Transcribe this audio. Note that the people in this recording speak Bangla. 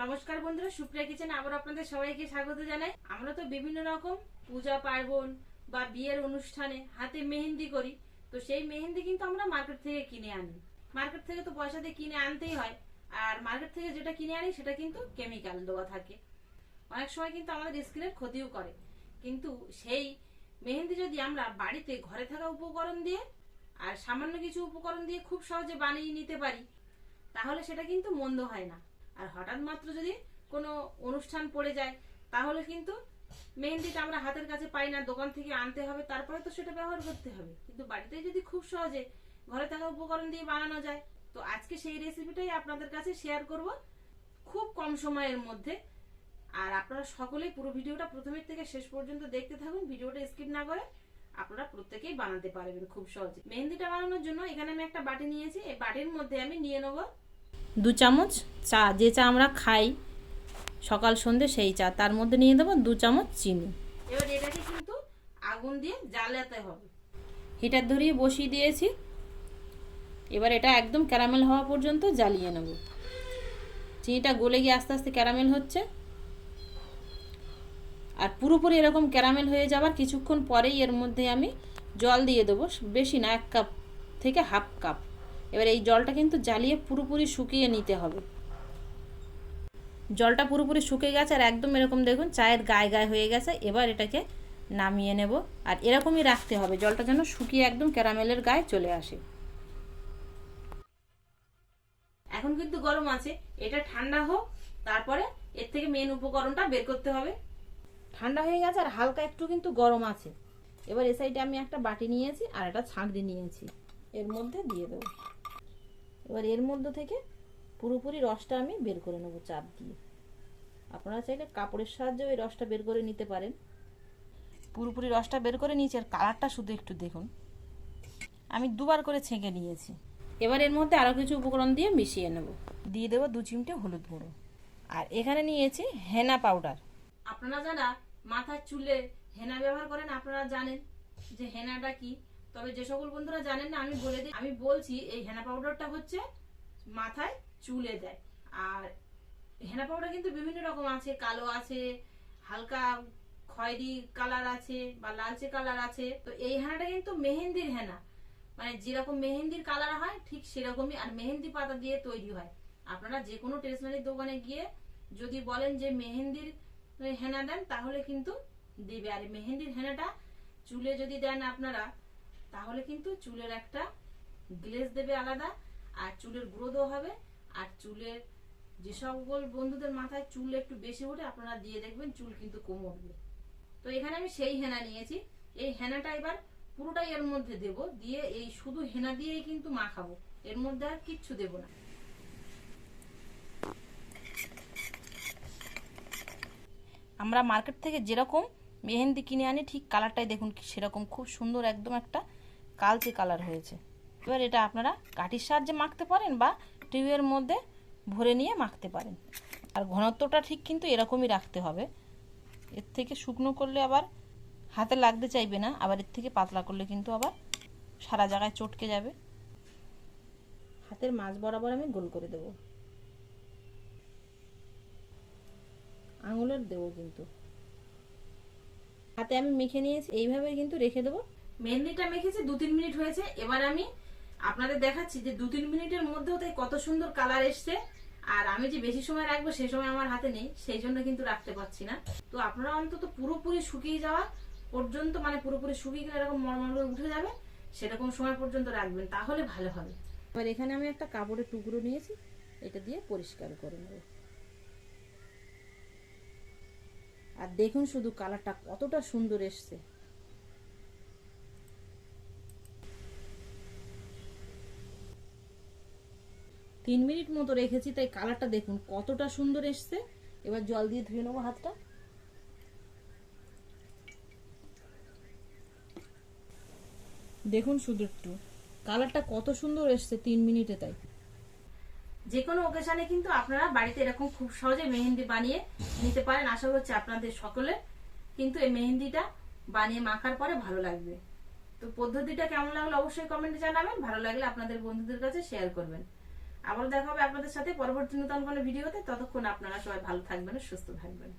নমস্কার বন্ধুরা, সুপ্রিয়া কিচেনে আবার আপনাদের সবাইকে স্বাগত জানাই। আমরা তো বিভিন্ন রকম পূজা পার্বণ বা বিয়ের অনুষ্ঠানে হাতে মেহেন্দি করি। তো সেই মেহেন্দি কিন্তু আমরা মার্কেট থেকে কিনে আনি। মার্কেট থেকে তো পয়সা দিয়ে কিনে আনতেই হয়, আর মার্কেট থেকে যেটা কিনে আনি সেটা কিন্তু কেমিক্যাল দেওয়া থাকে। অনেক সময় কিন্তু আমাদের স্কিনের ক্ষতিও করে। কিন্তু সেই মেহেন্দি যদি আমরা বাড়িতে ঘরে থাকা উপকরণ দিয়ে আর সামান্য কিছু উপকরণ দিয়ে খুব সহজে বানিয়ে নিতে পারি, তাহলে সেটা কিন্তু মন্দ হয় না। আর হঠাৎ মাত্র যদি কোনো অনুষ্ঠান পড়ে যায়, তাহলে কিন্তু মেহেন্দিটা আমরা হাতের কাছে পাই না, দোকান থেকে আনতে হবে, তারপরে তো সেটা ব্যবহার করতে হবে। কিন্তু বাড়িতে যদি খুব সহজে ঘরে থাকা উপকরণ দিয়ে বানানো যায়, তো আজকে সেই রেসিপিটাই আপনাদের কাছে শেয়ার করব খুব কম সময়ের মধ্যে। আর আপনারা সকলেই পুরো ভিডিওটা প্রথমের থেকে শেষ পর্যন্ত দেখতে থাকুন, ভিডিওটা স্কিপ না করে আপনারা প্রত্যেকেই বানাতে পারবেন খুব সহজে। মেহেন্দিটা বানানোর জন্য এখানে আমি একটা বাটি নিয়েছি। এই বাটির মধ্যে আমি নিয়ে নেব 2 চামচ চা, যে চা আমরা খাই সকাল সন্ধ্যে সেই চা। তার মধ্যে নিয়ে দেবো 2 চামচ চিনি। এবার এটাকে কিন্তু আগুন দিয়ে জ্বালাতে হবে। হিটার ধরিয়ে বসিয়ে দিয়েছি। এবার এটা একদম ক্যারামেল হওয়া পর্যন্ত জ্বালিয়ে নেব। চিনিটা গলে গিয়ে আস্তে আস্তে ক্যারামেল হচ্ছে, আর পুরোপুরি এরকম ক্যারামেল হয়ে যাবার কিছুক্ষণ পরেই এর মধ্যে আমি জল দিয়ে দেবো, বেশি না, 1 কাপ থেকে হাফ কাপ। এবার এই জলটা কিন্তু জ্বালিয়ে পুরোপুরি শুকিয়ে নিতে হবে। জলটা পুরোপুরি শুকিয়ে গেছে আর একদম এরকম দেখুন চায়ের গায়ে গায়ে হয়ে গেছে। এবার এটাকে নামিয়ে নেব, আর এরকমই রাখতে হবে, জলটা যেন শুকিয়ে একদম ক্যারামেলের গায়ে চলে আসে। এখন কিন্তু গরম আছে, এটা ঠান্ডা হোক, তারপরে এর থেকে মেন উপকরণটা বের করতে হবে। ঠান্ডা হয়ে গেছে আর হালকা একটু কিন্তু গরম আছে। এবার এই সাইডে আমি একটা বাটি নিয়েছি আর একটা ছাঁকনি নিয়েছি, এর মধ্যে দিয়ে দেবো। এবার এর মধ্যে থেকে পুরোপুরি রসটা আমি বের করে নেবো চাপ দিয়ে। আপনারা চাইলে কাপড়ের সাহায্যে ওই রসটা বের করে নিতে পারেন। পুরোপুরি রসটা বের করে নিয়েছি, আর কালারটা শুধু একটু দেখুন। আমি 2 বার করে ছেঁকে নিয়েছি। এবার এর মধ্যে আরও কিছু উপকরণ দিয়ে মিশিয়ে নেব। দিয়ে দেবো 2 চিমটে হলুদ গুঁড়ো, আর এখানে নিয়েছি হেনা পাউডার। আপনারা যারা মাথার চুলে হেনা ব্যবহার করেন, আপনারা জানেন যে হেনাটা কি। তবে যে সকল বন্ধুরা জানেন না, আমি বলে দিই। আমি বলছি, এই হেনা পাউডারটা হচ্ছে মাথায় চুলে দেয়। আর হেনা পাউডার কিন্তু বিভিন্ন রকম আছে, কালো আছে, হালকা খয়েরি কালার আছে, বা লালচে কালার আছে। তো এই হেনাটা কিন্তু মেহেন্দির হেনা, মানে যেরকম মেহেন্দির কালার হয় ঠিক সেরকমই, আর মেহেন্দি পাতা দিয়ে তৈরি হয়। আপনারা যে কোনো স্টেশনারি দোকানে গিয়ে যদি বলেন যে মেহেন্দির হেনা দেন, তাহলে কিন্তু দিবে। আর মেহেন্দির হেনাটা চুলে যদি দেন আপনারা, তাহলে কিন্তু চুলের একটা গ্লেজ দেবে আলাদা, আর চুলের গ্রোথও হবে। আর চুলের যে সকল বন্ধুদের মাথায় চুল একটু বেশি ওঠে, আপনারা দিয়ে দেখবেন চুল কিন্তু কম উঠবে। তো এখানে আমি সেই হেনা নিয়েছি। এই হেনাটা এবার পুরোটাই এর মধ্যে দেব, দিয়ে এই শুধু হেনা দিয়েই কিন্তু মাখাবো, এর মধ্যে আর কিচ্ছু দেব না। আমরা মার্কেট থেকে যেরকম মেহেন্দি কিনে আনি ঠিক কালারটাই দেখুন সেরকম, খুব সুন্দর একদম একটা কালচে কালার হয়েছে। এবার এটা আপনারা কাঠির সাহায্যে মাখতে পারেন বা টিউবের মধ্যে ভরে নিয়ে মাখতে পারেন। আর ঘনত্বটা ঠিক কিন্তু এরকমই রাখতে হবে। এর থেকে শুকনো করলে আবার হাতে লাগতে চাইবে না, আবার এর থেকে পাতলা করলে কিন্তু আবার সারা জায়গায় চটকে যাবে। হাতের মাঝ বরাবর আমি গোল করে দেব, আঙুলের দেবো কিন্তু। হাতে আমি মেখে নিয়েছি, এইভাবে কিন্তু রেখে দেবো। মেহেন্দিটা মেখেছি 2-3 মিনিট হয়েছে। এবার আমি আপনাদের দেখাচ্ছি যে 2-3 মিনিটের মধ্যেও তাই কত সুন্দর কালার এসছে। আর আমি যে বেশি সময় রাখবো সেই সময় আমার হাতে নেই, সেই জন্য কিন্তু রাখতে পারছি না। তো আপনারা অন্তত পুরোপুরি শুকিয়ে যাওয়া পর্যন্ত, মানে পুরোপুরি শুকিয়ে গেলে এরকম মরমর করে উঠে যাবে, সেরকম সময় পর্যন্ত রাখবেন, তাহলে ভালো হবে। এবার এখানে আমি একটা কাপড়ের টুকরো নিয়েছি, এটা দিয়ে পরিষ্কার করে নেব। আর দেখুন শুধু কালারটা কতটা সুন্দর এসছে। তিন মিনিট মতো রেখেছি, তাই কালারটা দেখুন কতটা সুন্দর এসছে। এবার জল দিয়ে ধুয়ে নেবো হাতটা। দেখুন শুধু একটু কালারটা কত সুন্দর এসছে 3 মিনিটে। তাই যে কোনো ওকেশনে কিন্তু আপনারা বাড়িতে এরকম খুব সহজে মেহেন্দি বানিয়ে নিতে পারেন। আশা করছি আপনাদের সকলে কিন্তু এই মেহেন্দিটা বানিয়ে মাখার পরে ভালো লাগবে। তো পদ্ধতিটা কেমন লাগলো অবশ্যই কমেন্টে জানাবেন। ভালো লাগলে আপনাদের বন্ধুদের কাছে শেয়ার করবেন। আবার দেখা হবে আপনাদের সাথে পরবর্তী নতুন কোনো ভিডিওতে। ততক্ষণ আপনারা সবাই ভালো থাকবেন, সুস্থ থাকবেন।